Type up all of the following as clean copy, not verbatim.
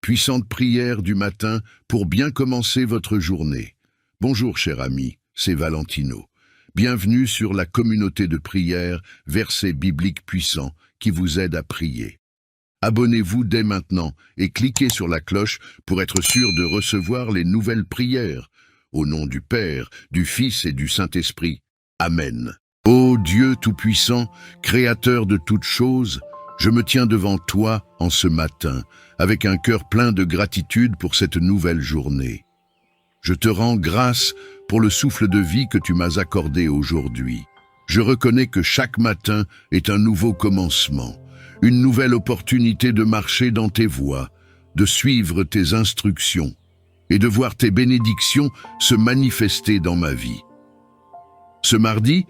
puissante prière du matin pour bien commencer votre journée. Bonjour cher ami, c'est Valentino. Bienvenue sur la communauté de prière, versets bibliques puissants qui vous aident à prier. Abonnez-vous dès maintenant et cliquez sur la cloche pour être sûr de recevoir les nouvelles prières. Au nom du Père, du Fils et du Saint-Esprit. Amen. Ô Dieu Tout-Puissant, Créateur de toutes choses, je me tiens devant toi en ce matin, avec un cœur plein de gratitude pour cette nouvelle journée. Je te rends grâce pour le souffle de vie que tu m'as accordé aujourd'hui. Je reconnais que chaque matin est un nouveau commencement, une nouvelle opportunité de marcher dans tes voies, de suivre tes instructions et de voir tes bénédictions se manifester dans ma vie. Ce mardi,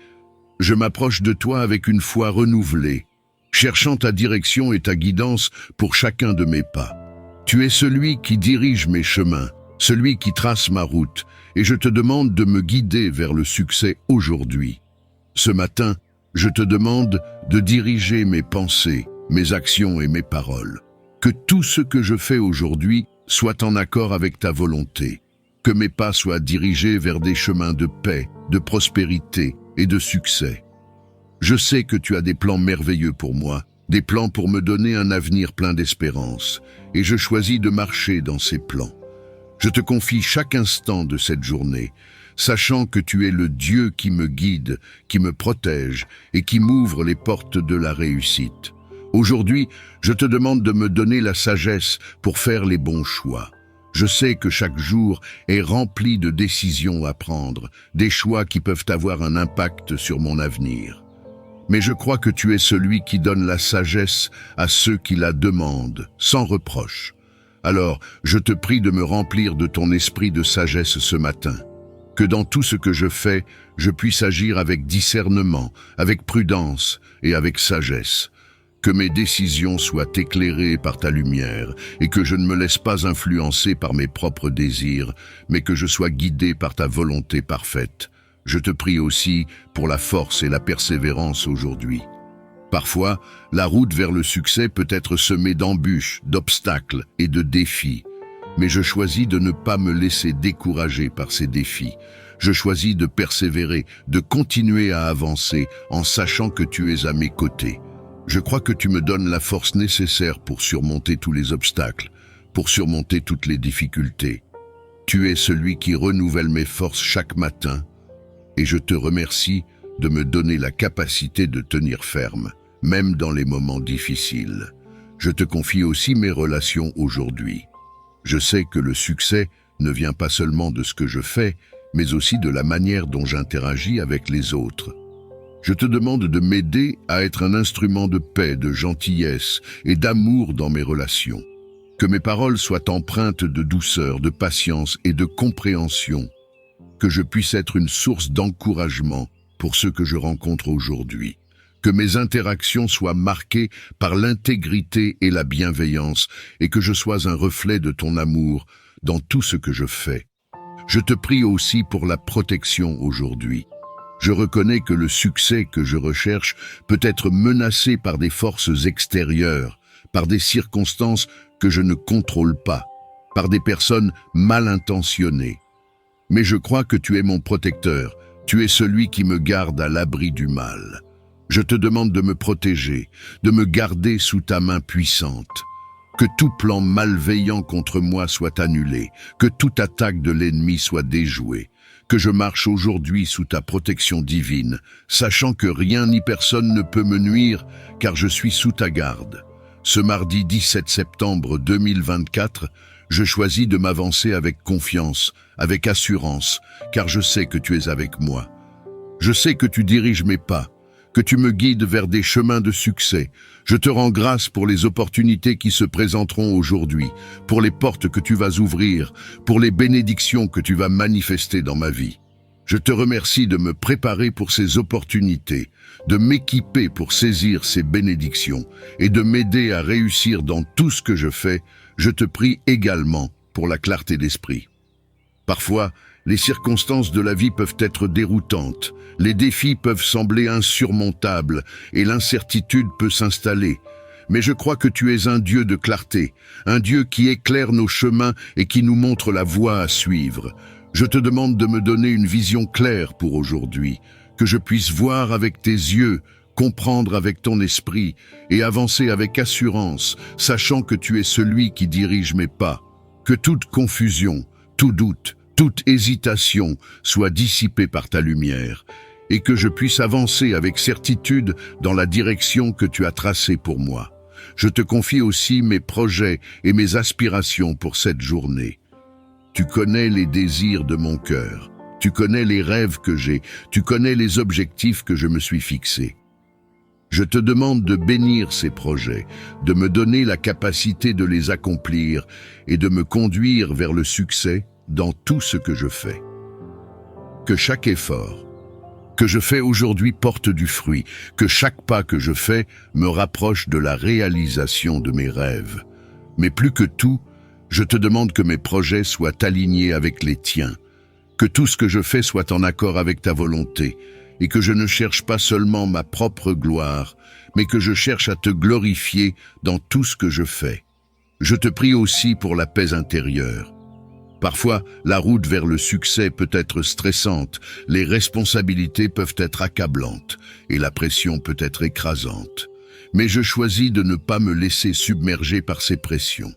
je m'approche de toi avec une foi renouvelée, cherchant ta direction et ta guidance pour chacun de mes pas. Tu es celui qui dirige mes chemins, celui qui trace ma route, et je te demande de me guider vers le succès aujourd'hui. Ce matin, je te demande de diriger mes pensées, mes actions et mes paroles. Que tout ce que je fais aujourd'hui soit en accord avec ta volonté. Que mes pas soient dirigés vers des chemins de paix, de prospérité et de succès. Je sais que tu as des plans merveilleux pour moi, des plans pour me donner un avenir plein d'espérance, et je choisis de marcher dans ces plans. Je te confie chaque instant de cette journée, sachant que tu es le Dieu qui me guide, qui me protège et qui m'ouvre les portes de la réussite. Aujourd'hui, je te demande de me donner la sagesse pour faire les bons choix. Je sais que chaque jour est rempli de décisions à prendre, des choix qui peuvent avoir un impact sur mon avenir. Mais je crois que tu es celui qui donne la sagesse à ceux qui la demandent, sans reproche. Alors, je te prie de me remplir de ton esprit de sagesse ce matin. Que dans tout ce que je fais, je puisse agir avec discernement, avec prudence et avec sagesse. Que mes décisions soient éclairées par ta lumière et que je ne me laisse pas influencer par mes propres désirs, mais que je sois guidé par ta volonté parfaite. Je te prie aussi pour la force et la persévérance aujourd'hui. Parfois, la route vers le succès peut être semée d'embûches, d'obstacles et de défis. Mais je choisis de ne pas me laisser décourager par ces défis. Je choisis de persévérer, de continuer à avancer en sachant que tu es à mes côtés. Je crois que tu me donnes la force nécessaire pour surmonter tous les obstacles, pour surmonter toutes les difficultés. Tu es celui qui renouvelle mes forces chaque matin, et je te remercie de me donner la capacité de tenir ferme, même dans les moments difficiles. Je te confie aussi mes relations aujourd'hui. Je sais que le succès ne vient pas seulement de ce que je fais, mais aussi de la manière dont j'interagis avec les autres. Je te demande de m'aider à être un instrument de paix, de gentillesse et d'amour dans mes relations. Que mes paroles soient empreintes de douceur, de patience et de compréhension. Que je puisse être une source d'encouragement pour ceux que je rencontre aujourd'hui. Que mes interactions soient marquées par l'intégrité et la bienveillance et que je sois un reflet de ton amour dans tout ce que je fais. Je te prie aussi pour la protection aujourd'hui. Je reconnais que le succès que je recherche peut être menacé par des forces extérieures, par des circonstances que je ne contrôle pas, par des personnes mal intentionnées. Mais je crois que tu es mon protecteur, tu es celui qui me garde à l'abri du mal. Je te demande de me protéger, de me garder sous ta main puissante. Que tout plan malveillant contre moi soit annulé, que toute attaque de l'ennemi soit déjouée. Que je marche aujourd'hui sous ta protection divine, sachant que rien ni personne ne peut me nuire, car je suis sous ta garde. Ce mardi 17 septembre 2024, je choisis de m'avancer avec confiance, avec assurance, car je sais que tu es avec moi. Je sais que tu diriges mes pas, que tu me guides vers des chemins de succès. Je te rends grâce pour les opportunités qui se présenteront aujourd'hui, pour les portes que tu vas ouvrir, pour les bénédictions que tu vas manifester dans ma vie. Je te remercie de me préparer pour ces opportunités, de m'équiper pour saisir ces bénédictions et de m'aider à réussir dans tout ce que je fais. Je te prie également pour la clarté d'esprit. Parfois, les circonstances de la vie peuvent être déroutantes, les défis peuvent sembler insurmontables et l'incertitude peut s'installer. mais je crois que tu es un Dieu de clarté, un Dieu qui éclaire nos chemins et qui nous montre la voie à suivre. Je te demande de me donner une vision claire pour aujourd'hui, que je puisse voir avec tes yeux, comprendre avec ton esprit et avancer avec assurance, sachant que tu es celui qui dirige mes pas. Que toute confusion, tout doute, toute hésitation soit dissipée par ta lumière, et que je puisse avancer avec certitude dans la direction que tu as tracée pour moi. Je te confie aussi mes projets et mes aspirations pour cette journée. Tu connais les désirs de mon cœur, tu connais les rêves que j'ai, tu connais les objectifs que je me suis fixés. Je te demande de bénir ces projets, de me donner la capacité de les accomplir et de me conduire vers le succès dans tout ce que je fais. Que chaque effort que je fais aujourd'hui porte du fruit, que chaque pas que je fais me rapproche de la réalisation de mes rêves. Mais plus que tout, je te demande que mes projets soient alignés avec les tiens, que tout ce que je fais soit en accord avec ta volonté, et que je ne cherche pas seulement ma propre gloire, mais que je cherche à te glorifier dans tout ce que je fais. Je te prie aussi pour la paix intérieure. Parfois, la route vers le succès peut être stressante, les responsabilités peuvent être accablantes et la pression peut être écrasante. Mais je choisis de ne pas me laisser submerger par ces pressions.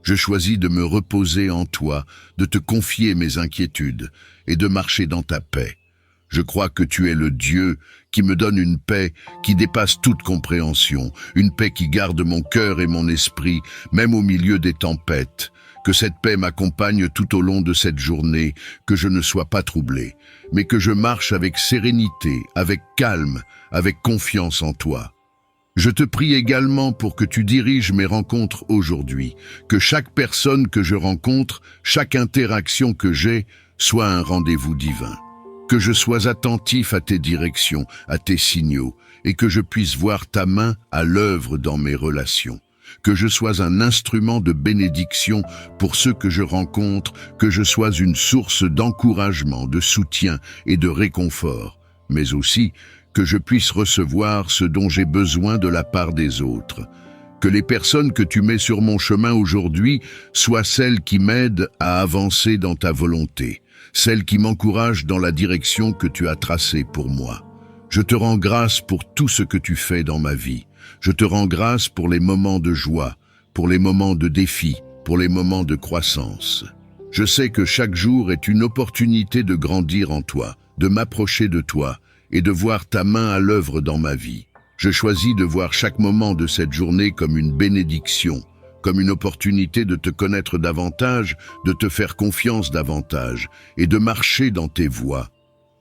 Je choisis de me reposer en toi, de te confier mes inquiétudes et de marcher dans ta paix. Je crois que tu es le Dieu qui me donne une paix qui dépasse toute compréhension, une paix qui garde mon cœur et mon esprit, même au milieu des tempêtes. Que cette paix m'accompagne tout au long de cette journée, que je ne sois pas troublé, mais que je marche avec sérénité, avec calme, avec confiance en toi. Je te prie également pour que tu diriges mes rencontres aujourd'hui, que chaque personne que je rencontre, chaque interaction que j'ai, soit un rendez-vous divin. Que je sois attentif à tes directions, à tes signaux, et que je puisse voir ta main à l'œuvre dans mes relations. Que je sois un instrument de bénédiction pour ceux que je rencontre, que je sois une source d'encouragement, de soutien et de réconfort, mais aussi que je puisse recevoir ce dont j'ai besoin de la part des autres. Que les personnes que tu mets sur mon chemin aujourd'hui soient celles qui m'aident à avancer dans ta volonté, celles qui m'encouragent dans la direction que tu as tracée pour moi. Je te rends grâce pour tout ce que tu fais dans ma vie. Je te rends grâce pour les moments de joie, pour les moments de défi, pour les moments de croissance. Je sais que chaque jour est une opportunité de grandir en toi, de m'approcher de toi et de voir ta main à l'œuvre dans ma vie. Je choisis de voir chaque moment de cette journée comme une bénédiction, comme une opportunité de te connaître davantage, de te faire confiance davantage et de marcher dans tes voies.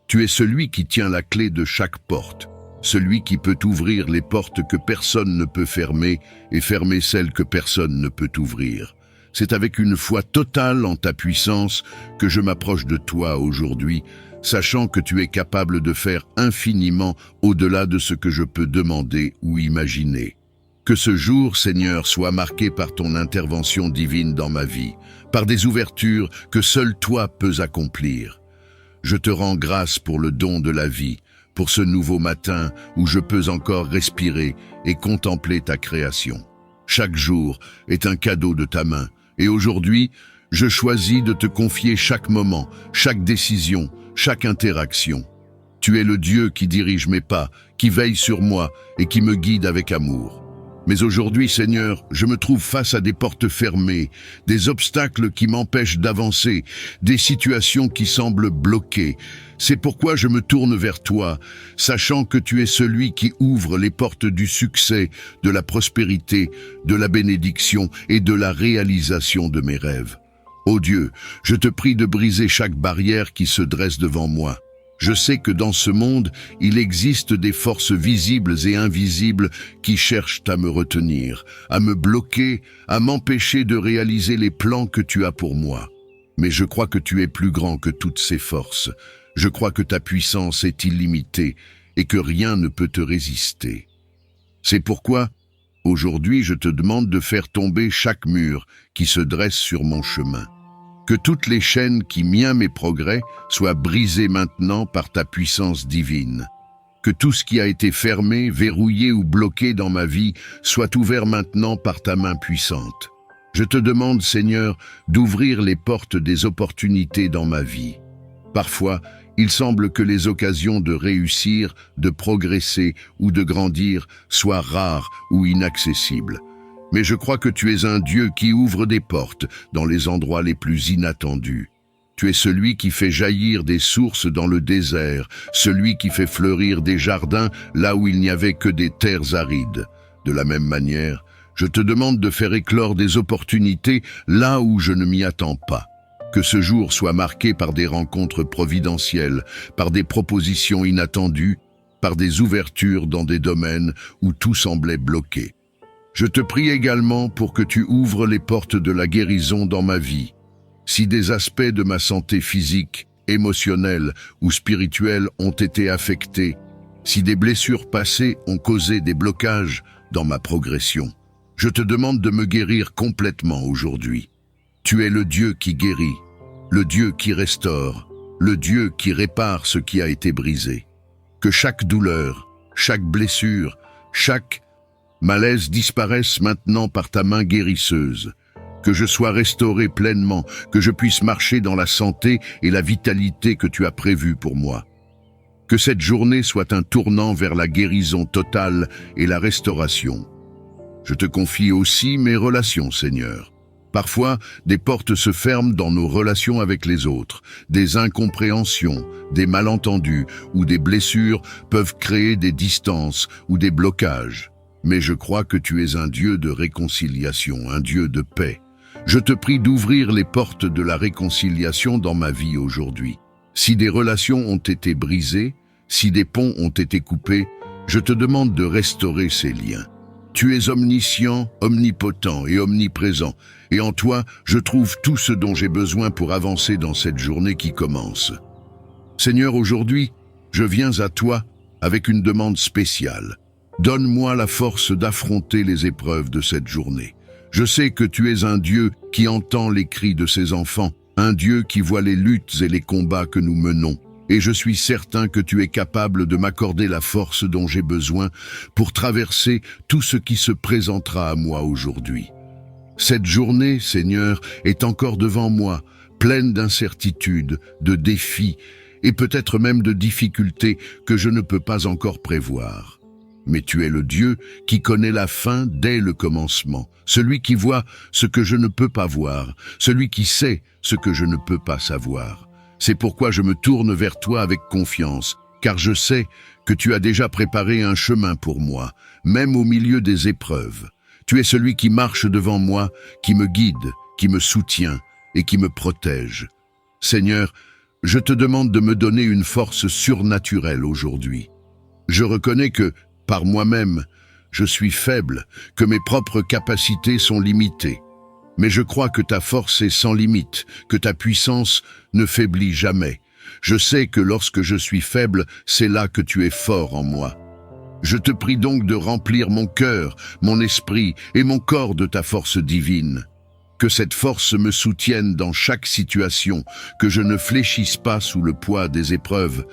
Tu es celui qui tient la clé de chaque porte, celui qui peut ouvrir les portes que personne ne peut fermer et fermer celles que personne ne peut ouvrir. C'est avec une foi totale en ta puissance que je m'approche de toi aujourd'hui, sachant que tu es capable de faire infiniment au-delà de ce que je peux demander ou imaginer. Que ce jour, Seigneur, soit marqué par ton intervention divine dans ma vie, par des ouvertures que seul toi peux accomplir. Je te rends grâce pour le don de la vie, pour ce nouveau matin où je peux encore respirer et contempler ta création. Chaque jour est un cadeau de ta main, et aujourd'hui, je choisis de te confier chaque moment, chaque décision, chaque interaction. Tu es le Dieu qui dirige mes pas, qui veille sur moi et qui me guide avec amour. Mais aujourd'hui, Seigneur, je me trouve face à des portes fermées, des obstacles qui m'empêchent d'avancer, des situations qui semblent bloquées. C'est pourquoi je me tourne vers toi, sachant que tu es celui qui ouvre les portes du succès, de la prospérité, de la bénédiction et de la réalisation de mes rêves. Ô Dieu, je te prie de briser chaque barrière qui se dresse devant moi. Je sais que dans ce monde, il existe des forces visibles et invisibles qui cherchent à me retenir, à me bloquer, à m'empêcher de réaliser les plans que tu as pour moi. Mais je crois que tu es plus grand que toutes ces forces. Je crois que ta puissance est illimitée et que rien ne peut te résister. C'est pourquoi, aujourd'hui, je te demande de faire tomber chaque mur qui se dresse sur mon chemin. Que toutes les chaînes qui mient mes progrès soient brisées maintenant par ta puissance divine. Que tout ce qui a été fermé, verrouillé ou bloqué dans ma vie soit ouvert maintenant par ta main puissante. Je te demande, Seigneur, d'ouvrir les portes des opportunités dans ma vie. Parfois, il semble que les occasions de réussir, de progresser ou de grandir soient rares ou inaccessibles. Mais je crois que tu es un Dieu qui ouvre des portes dans les endroits les plus inattendus. Tu es celui qui fait jaillir des sources dans le désert, celui qui fait fleurir des jardins là où il n'y avait que des terres arides. De la même manière, je te demande de faire éclore des opportunités là où je ne m'y attends pas. Que ce jour soit marqué par des rencontres providentielles, par des propositions inattendues, par des ouvertures dans des domaines où tout semblait bloqué. Je te prie également pour que tu ouvres les portes de la guérison dans ma vie. Si des aspects de ma santé physique, émotionnelle ou spirituelle ont été affectés, si des blessures passées ont causé des blocages dans ma progression, je te demande de me guérir complètement aujourd'hui. Tu es le Dieu qui guérit, le Dieu qui restaure, le Dieu qui répare ce qui a été brisé. Que chaque douleur, chaque blessure, chaque malaise disparaisse maintenant par ta main guérisseuse. Que je sois restauré pleinement, que je puisse marcher dans la santé et la vitalité que tu as prévues pour moi. Que cette journée soit un tournant vers la guérison totale et la restauration. Je te confie aussi mes relations, Seigneur. Parfois, des portes se ferment dans nos relations avec les autres. Des incompréhensions, des malentendus ou des blessures peuvent créer des distances ou des blocages. Mais je crois que tu es un Dieu de réconciliation, un Dieu de paix. Je te prie d'ouvrir les portes de la réconciliation dans ma vie aujourd'hui. Si des relations ont été brisées, si des ponts ont été coupés, je te demande de restaurer ces liens. Tu es omniscient, omnipotent et omniprésent, et en toi, je trouve tout ce dont j'ai besoin pour avancer dans cette journée qui commence. Seigneur, aujourd'hui, je viens à toi avec une demande spéciale. Donne-moi la force d'affronter les épreuves de cette journée. Je sais que tu es un Dieu qui entend les cris de ses enfants, un Dieu qui voit les luttes et les combats que nous menons. Et je suis certain que tu es capable de m'accorder la force dont j'ai besoin pour traverser tout ce qui se présentera à moi aujourd'hui. Cette journée, Seigneur, est encore devant moi, pleine d'incertitudes, de défis et peut-être même de difficultés que je ne peux pas encore prévoir. Mais tu es le Dieu qui connaît la fin dès le commencement, celui qui voit ce que je ne peux pas voir, celui qui sait ce que je ne peux pas savoir. C'est pourquoi je me tourne vers toi avec confiance, car je sais que tu as déjà préparé un chemin pour moi, même au milieu des épreuves. Tu es celui qui marche devant moi, qui me guide, qui me soutient et qui me protège. Seigneur, je te demande de me donner une force surnaturelle aujourd'hui. Je reconnais que, par moi-même, je suis faible, que mes propres capacités sont limitées. Mais je crois que ta force est sans limite, que ta puissance ne faiblit jamais. Je sais que lorsque je suis faible, c'est là que tu es fort en moi. Je te prie donc de remplir mon cœur, mon esprit et mon corps de ta force divine. Que cette force me soutienne dans chaque situation, que je ne fléchisse pas sous le poids des épreuves,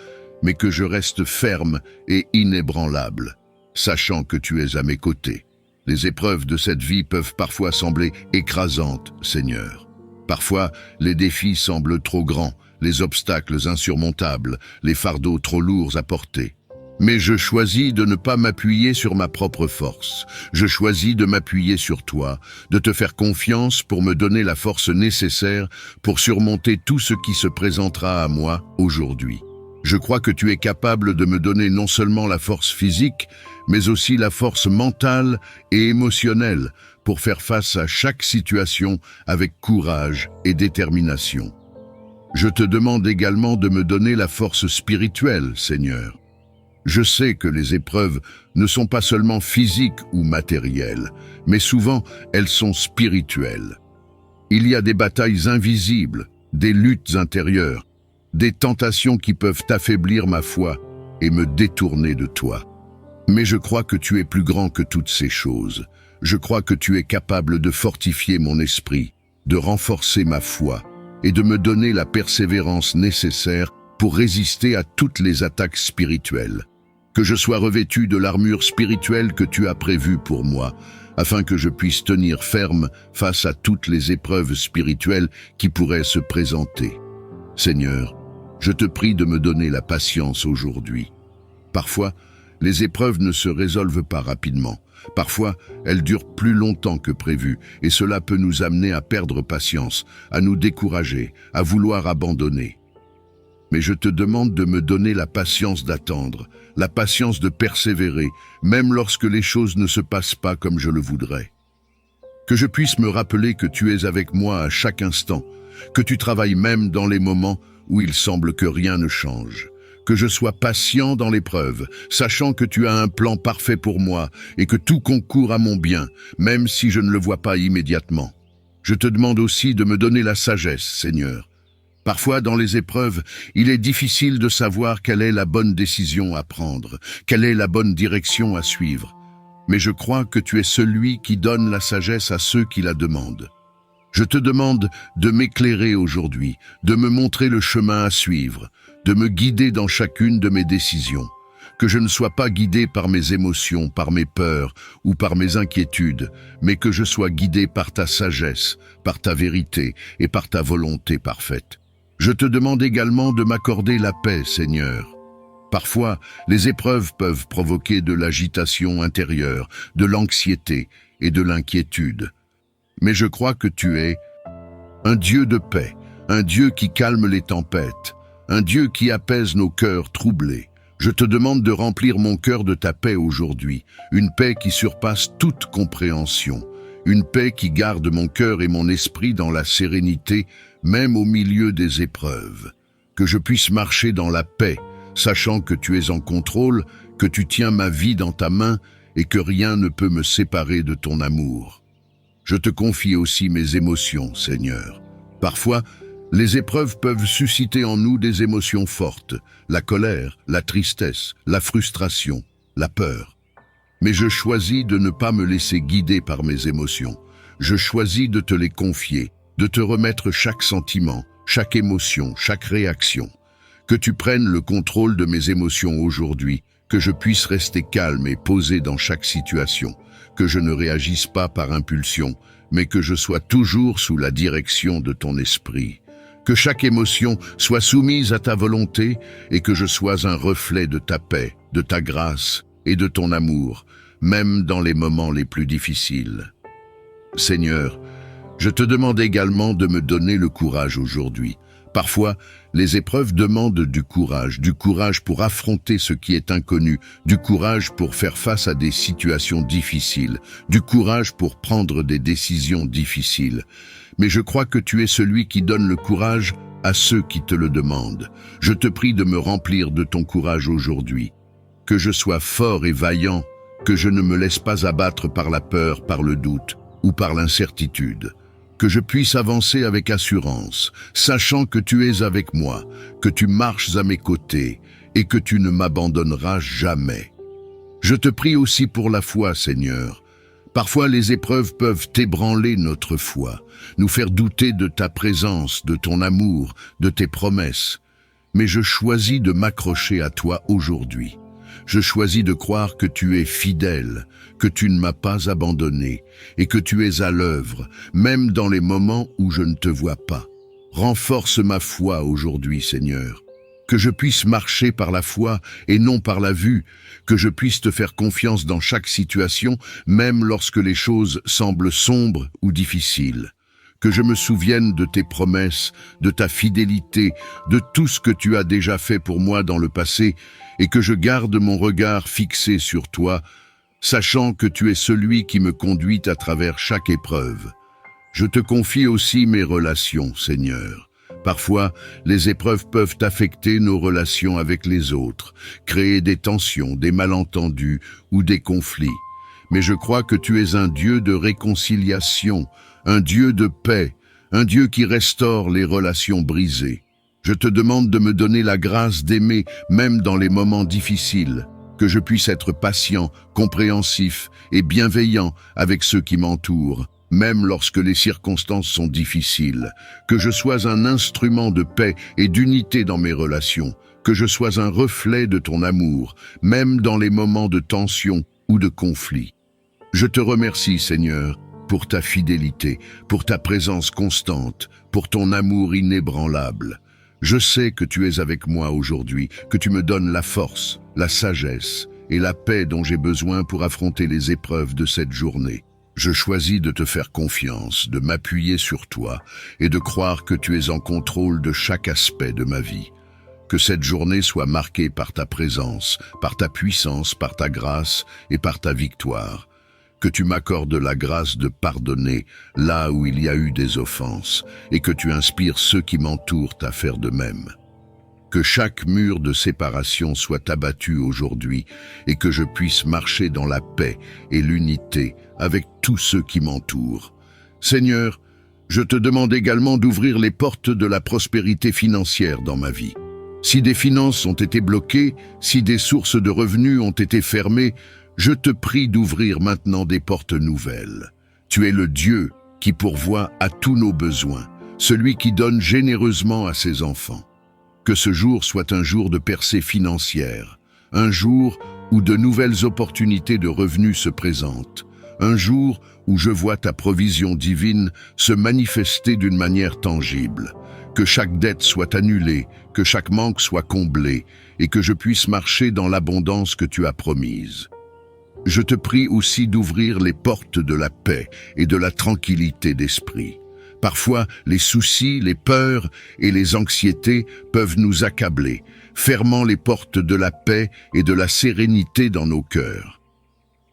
mais que je reste ferme et inébranlable, sachant que tu es à mes côtés. Les épreuves de cette vie peuvent parfois sembler écrasantes, Seigneur. Parfois, les défis semblent trop grands, les obstacles insurmontables, les fardeaux trop lourds à porter. Mais je choisis de ne pas m'appuyer sur ma propre force. Je choisis de m'appuyer sur toi, de te faire confiance pour me donner la force nécessaire pour surmonter tout ce qui se présentera à moi aujourd'hui. Je crois que tu es capable de me donner non seulement la force physique, mais aussi la force mentale et émotionnelle pour faire face à chaque situation avec courage et détermination. Je te demande également de me donner la force spirituelle, Seigneur. Je sais que les épreuves ne sont pas seulement physiques ou matérielles, mais souvent elles sont spirituelles. Il y a des batailles invisibles, des luttes intérieures, des tentations qui peuvent affaiblir ma foi et me détourner de toi. Mais je crois que tu es plus grand que toutes ces choses. Je crois que tu es capable de fortifier mon esprit, de renforcer ma foi et de me donner la persévérance nécessaire pour résister à toutes les attaques spirituelles. que je sois revêtu de l'armure spirituelle que tu as prévue pour moi, afin que je puisse tenir ferme face à toutes les épreuves spirituelles qui pourraient se présenter. Seigneur, je te prie de me donner la patience aujourd'hui. Parfois, les épreuves ne se résolvent pas rapidement. Parfois, elles durent plus longtemps que prévu, et cela peut nous amener à perdre patience, à nous décourager, à vouloir abandonner. Mais je te demande de me donner la patience d'attendre, la patience de persévérer, même lorsque les choses ne se passent pas comme je le voudrais. Que je puisse me rappeler que tu es avec moi à chaque instant, que tu travailles même dans les moments où il semble que rien ne change. Que je sois patient dans l'épreuve, sachant que tu as un plan parfait pour moi et que tout concourt à mon bien, même si je ne le vois pas immédiatement. Je te demande aussi de me donner la sagesse, Seigneur. Parfois, dans les épreuves, il est difficile de savoir quelle est la bonne décision à prendre, quelle est la bonne direction à suivre. Mais je crois que tu es celui qui donne la sagesse à ceux qui la demandent. Je te demande de m'éclairer aujourd'hui, de me montrer le chemin à suivre, de me guider dans chacune de mes décisions, que je ne sois pas guidé par mes émotions, par mes peurs ou par mes inquiétudes, mais que je sois guidé par ta sagesse, par ta vérité et par ta volonté parfaite. Je te demande également de m'accorder la paix, Seigneur. Parfois, les épreuves peuvent provoquer de l'agitation intérieure, de l'anxiété et de l'inquiétude. Mais je crois que tu es un Dieu de paix, un Dieu qui calme les tempêtes, un Dieu qui apaise nos cœurs troublés. Je te demande de remplir mon cœur de ta paix aujourd'hui, une paix qui surpasse toute compréhension, une paix qui garde mon cœur et mon esprit dans la sérénité, même au milieu des épreuves. Que je puisse marcher dans la paix, sachant que tu es en contrôle, que tu tiens ma vie dans ta main et que rien ne peut me séparer de ton amour. Je te confie aussi mes émotions, Seigneur. Parfois, les épreuves peuvent susciter en nous des émotions fortes, la colère, la tristesse, la frustration, la peur. Mais je choisis de ne pas me laisser guider par mes émotions. Je choisis de te les confier, de te remettre chaque sentiment, chaque émotion, chaque réaction. Que tu prennes le contrôle de mes émotions aujourd'hui, que je puisse rester calme et posé dans chaque situation, que je ne réagisse pas par impulsion, mais que je sois toujours sous la direction de ton esprit. Que chaque émotion soit soumise à ta volonté et que je sois un reflet de ta paix, de ta grâce et de ton amour, même dans les moments les plus difficiles. Seigneur, je te demande également de me donner le courage aujourd'hui. Parfois, les épreuves demandent du courage pour affronter ce qui est inconnu, du courage pour faire face à des situations difficiles, du courage pour prendre des décisions difficiles. Mais je crois que tu es celui qui donne le courage à ceux qui te le demandent. Je te prie de me remplir de ton courage aujourd'hui. Que je sois fort et vaillant, que je ne me laisse pas abattre par la peur, par le doute ou par l'incertitude. Que je puisse avancer avec assurance, sachant que tu es avec moi, que tu marches à mes côtés et que tu ne m'abandonneras jamais. Je te prie aussi pour la foi, Seigneur. Parfois, les épreuves peuvent ébranler notre foi, nous faire douter de ta présence, de ton amour, de tes promesses. Mais je choisis de m'accrocher à toi aujourd'hui. Je choisis de croire que tu es fidèle, que tu ne m'as pas abandonné et que tu es à l'œuvre, même dans les moments où je ne te vois pas. Renforce ma foi aujourd'hui, Seigneur. Que je puisse marcher par la foi et non par la vue, que je puisse te faire confiance dans chaque situation, même lorsque les choses semblent sombres ou difficiles. Que je me souvienne de tes promesses, de ta fidélité, de tout ce que tu as déjà fait pour moi dans le passé, et que je garde mon regard fixé sur toi, sachant que tu es celui qui me conduit à travers chaque épreuve. Je te confie aussi mes relations, Seigneur. Parfois, les épreuves peuvent affecter nos relations avec les autres, créer des tensions, des malentendus ou des conflits. Mais je crois que tu es un Dieu de réconciliation, un Dieu de paix, un Dieu qui restaure les relations brisées. Je te demande de me donner la grâce d'aimer même dans les moments difficiles, que je puisse être patient, compréhensif et bienveillant avec ceux qui m'entourent, même lorsque les circonstances sont difficiles, que je sois un instrument de paix et d'unité dans mes relations, que je sois un reflet de ton amour, même dans les moments de tension ou de conflit. Je te remercie, Seigneur, pour ta fidélité, pour ta présence constante, pour ton amour inébranlable. Je sais que tu es avec moi aujourd'hui, que tu me donnes la force, la sagesse et la paix dont j'ai besoin pour affronter les épreuves de cette journée. Je choisis de te faire confiance, de m'appuyer sur toi et de croire que tu es en contrôle de chaque aspect de ma vie. Que cette journée soit marquée par ta présence, par ta puissance, par ta grâce et par ta victoire. Que tu m'accordes la grâce de pardonner là où il y a eu des offenses et que tu inspires ceux qui m'entourent à faire de même. Que chaque mur de séparation soit abattu aujourd'hui et que je puisse marcher dans la paix et l'unité avec tous ceux qui m'entourent. Seigneur, je te demande également d'ouvrir les portes de la prospérité financière dans ma vie. Si des finances ont été bloquées, si des sources de revenus ont été fermées, je te prie d'ouvrir maintenant des portes nouvelles. Tu es le Dieu qui pourvoit à tous nos besoins, celui qui donne généreusement à ses enfants. Que ce jour soit un jour de percée financière, un jour où de nouvelles opportunités de revenus se présentent, un jour où je vois ta provision divine se manifester d'une manière tangible. Que chaque dette soit annulée, que chaque manque soit comblé et que je puisse marcher dans l'abondance que tu as promise. Je te prie aussi d'ouvrir les portes de la paix et de la tranquillité d'esprit. Parfois, les soucis, les peurs et les anxiétés peuvent nous accabler, fermant les portes de la paix et de la sérénité dans nos cœurs.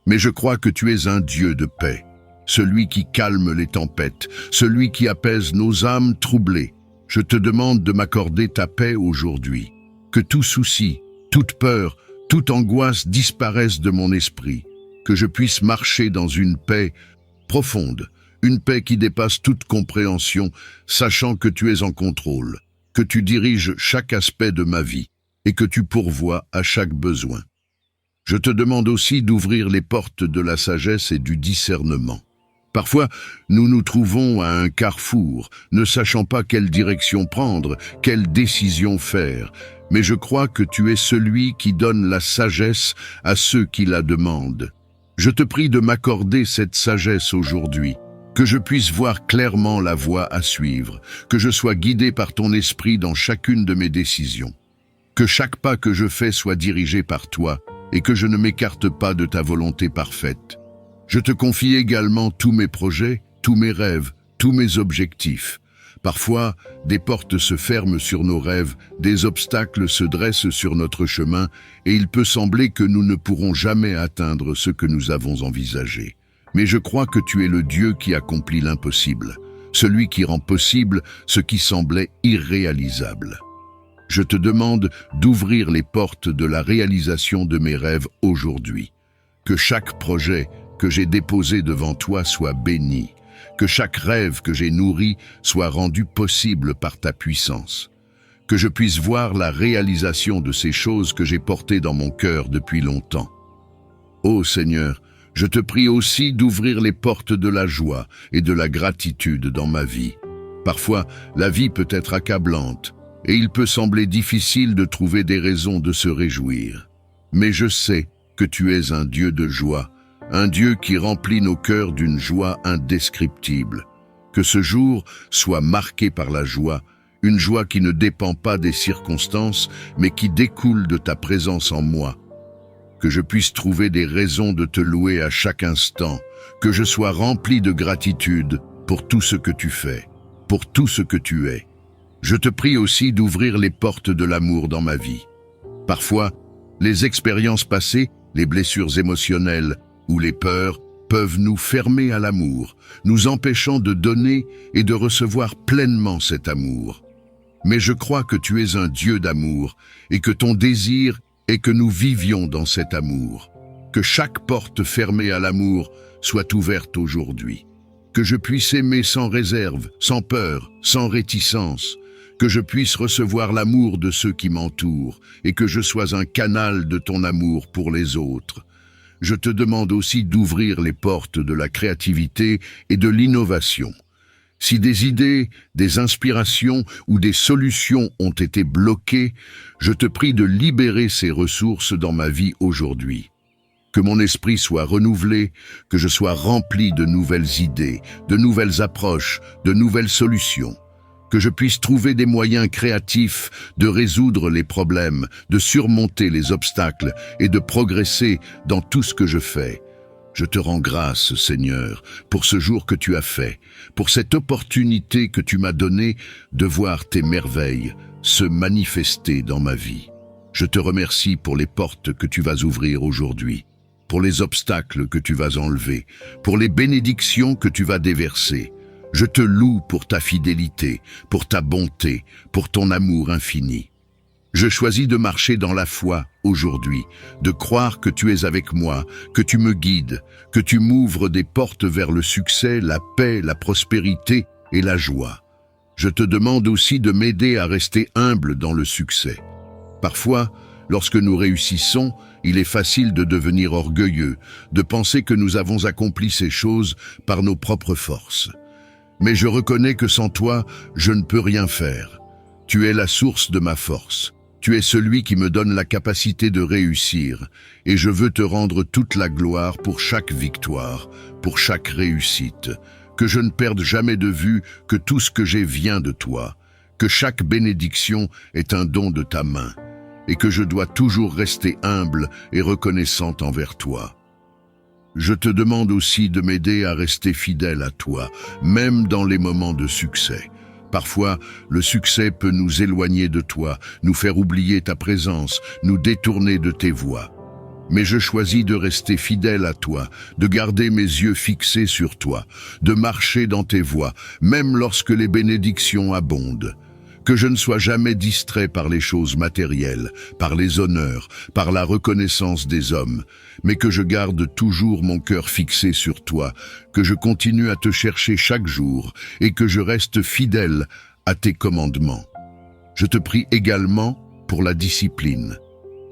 Mais je crois que tu es un Dieu de paix, celui qui calme les tempêtes, celui qui apaise nos âmes troublées. Je te demande de m'accorder ta paix aujourd'hui, que tout souci, toute peur, toute angoisse disparaisse de mon esprit, que je puisse marcher dans une paix profonde, une paix qui dépasse toute compréhension, sachant que tu es en contrôle, que tu diriges chaque aspect de ma vie et que tu pourvois à chaque besoin. Je te demande aussi d'ouvrir les portes de la sagesse et du discernement. Parfois, nous nous trouvons à un carrefour, ne sachant pas quelle direction prendre, quelle décision faire. Mais je crois que tu es celui qui donne la sagesse à ceux qui la demandent. Je te prie de m'accorder cette sagesse aujourd'hui, que je puisse voir clairement la voie à suivre, que je sois guidé par ton esprit dans chacune de mes décisions, que chaque pas que je fais soit dirigé par toi et que je ne m'écarte pas de ta volonté parfaite. Je te confie également tous mes projets, tous mes rêves, tous mes objectifs. Parfois, des portes se ferment sur nos rêves, des obstacles se dressent sur notre chemin et il peut sembler que nous ne pourrons jamais atteindre ce que nous avons envisagé. Mais je crois que tu es le Dieu qui accomplit l'impossible, celui qui rend possible ce qui semblait irréalisable. Je te demande d'ouvrir les portes de la réalisation de mes rêves aujourd'hui. Que chaque projet que j'ai déposé devant toi soit béni. Que chaque rêve que j'ai nourri soit rendu possible par ta puissance. Que je puisse voir la réalisation de ces choses que j'ai portées dans mon cœur depuis longtemps. Ô Seigneur, je te prie aussi d'ouvrir les portes de la joie et de la gratitude dans ma vie. Parfois, la vie peut être accablante et il peut sembler difficile de trouver des raisons de se réjouir. Mais je sais que tu es un Dieu de joie, un Dieu qui remplit nos cœurs d'une joie indescriptible. Que ce jour soit marqué par la joie, une joie qui ne dépend pas des circonstances, mais qui découle de ta présence en moi. Que je puisse trouver des raisons de te louer à chaque instant, que je sois rempli de gratitude pour tout ce que tu fais, pour tout ce que tu es. Je te prie aussi d'ouvrir les portes de l'amour dans ma vie. Parfois, les expériences passées, les blessures émotionnelles ou les peurs peuvent nous fermer à l'amour, nous empêchant de donner et de recevoir pleinement cet amour. Mais je crois que tu es un Dieu d'amour et que ton désir est que nous vivions dans cet amour. Que chaque porte fermée à l'amour soit ouverte aujourd'hui. Que je puisse aimer sans réserve, sans peur, sans réticence. Que je puisse recevoir l'amour de ceux qui m'entourent et que je sois un canal de ton amour pour les autres. je te demande aussi d'ouvrir les portes de la créativité et de l'innovation. Si des idées, des inspirations ou des solutions ont été bloquées, je te prie de libérer ces ressources dans ma vie aujourd'hui. Que mon esprit soit renouvelé, que je sois rempli de nouvelles idées, de nouvelles approches, de nouvelles solutions. Que je puisse trouver des moyens créatifs de résoudre les problèmes, de surmonter les obstacles et de progresser dans tout ce que je fais. Je te rends grâce, Seigneur, pour ce jour que tu as fait, pour cette opportunité que tu m'as donnée de voir tes merveilles se manifester dans ma vie. Je te remercie pour les portes que tu vas ouvrir aujourd'hui, pour les obstacles que tu vas enlever, pour les bénédictions que tu vas déverser. Je te loue pour ta fidélité, pour ta bonté, pour ton amour infini. Je choisis de marcher dans la foi aujourd'hui, de croire que tu es avec moi, que tu me guides, que tu m'ouvres des portes vers le succès, la paix, la prospérité et la joie. Je te demande aussi de m'aider à rester humble dans le succès. Parfois, lorsque nous réussissons, il est facile de devenir orgueilleux, de penser que nous avons accompli ces choses par nos propres forces. Mais je reconnais que sans toi, je ne peux rien faire. Tu es la source de ma force. Tu es celui qui me donne la capacité de réussir, et je veux te rendre toute la gloire pour chaque victoire, pour chaque réussite. Que je ne perde jamais de vue que tout ce que j'ai vient de toi, que chaque bénédiction est un don de ta main, et que je dois toujours rester humble et reconnaissante envers toi. Je te demande aussi de m'aider à rester fidèle à toi, même dans les moments de succès. Parfois, le succès peut nous éloigner de toi, nous faire oublier ta présence, nous détourner de tes voies. Mais je choisis de rester fidèle à toi, de garder mes yeux fixés sur toi, de marcher dans tes voies, même lorsque les bénédictions abondent. Que je ne sois jamais distrait par les choses matérielles, par les honneurs, par la reconnaissance des hommes, mais que je garde toujours mon cœur fixé sur toi, que je continue à te chercher chaque jour et que je reste fidèle à tes commandements. Je te prie également pour la discipline.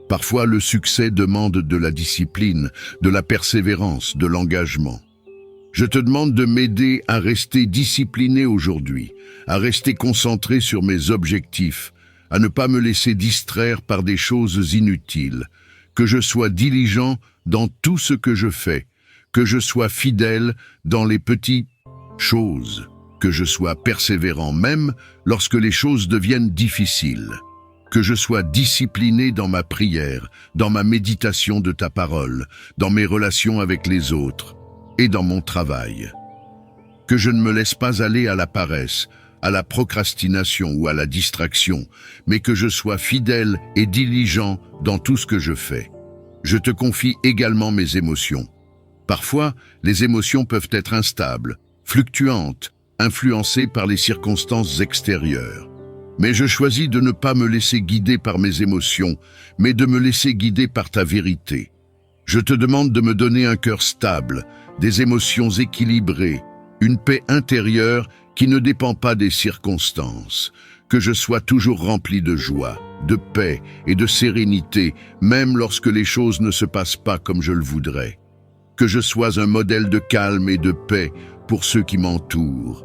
Parfois, le succès demande de la discipline, de la persévérance, de l'engagement. Je te demande de m'aider à rester discipliné aujourd'hui, à rester concentré sur mes objectifs, à ne pas me laisser distraire par des choses inutiles, que je sois diligent dans tout ce que je fais, que je sois fidèle dans les petites choses, que je sois persévérant même lorsque les choses deviennent difficiles, que je sois discipliné dans ma prière, dans ma méditation de ta parole, dans mes relations avec les autres, et dans mon travail. Que je ne me laisse pas aller à la paresse, à la procrastination ou à la distraction, mais que je sois fidèle et diligent dans tout ce que je fais. Je te confie également mes émotions. Parfois, les émotions peuvent être instables, fluctuantes, influencées par les circonstances extérieures. Mais je choisis de ne pas me laisser guider par mes émotions, mais de me laisser guider par ta vérité. Je te demande de me donner un cœur stable, des émotions équilibrées, une paix intérieure qui ne dépend pas des circonstances, que je sois toujours rempli de joie, de paix et de sérénité, même lorsque les choses ne se passent pas comme je le voudrais, que je sois un modèle de calme et de paix pour ceux qui m'entourent,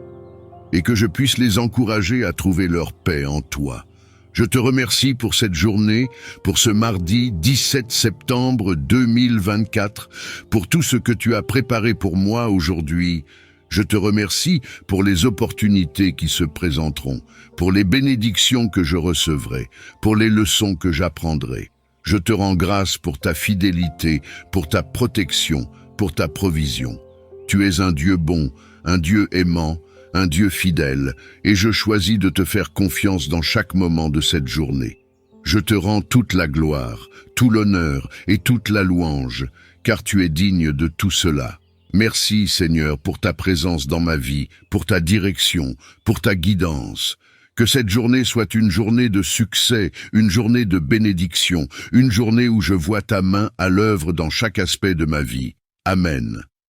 et que je puisse les encourager à trouver leur paix en toi. Je te remercie pour cette journée, pour ce mardi 17 septembre 2024, pour tout ce que tu as préparé pour moi aujourd'hui. Je te remercie pour les opportunités qui se présenteront, pour les bénédictions que je recevrai, pour les leçons que j'apprendrai. Je te rends grâce pour ta fidélité, pour ta protection, pour ta provision. Tu es un Dieu bon, un Dieu aimant, un Dieu fidèle, et je choisis de te faire confiance dans chaque moment de cette journée. Je te rends toute la gloire, tout l'honneur et toute la louange, car tu es digne de tout cela. Merci Seigneur pour ta présence dans ma vie, pour ta direction, pour ta guidance. Que cette journée soit une journée de succès, une journée de bénédiction, une journée où je vois ta main à l'œuvre dans chaque aspect de ma vie. Amen.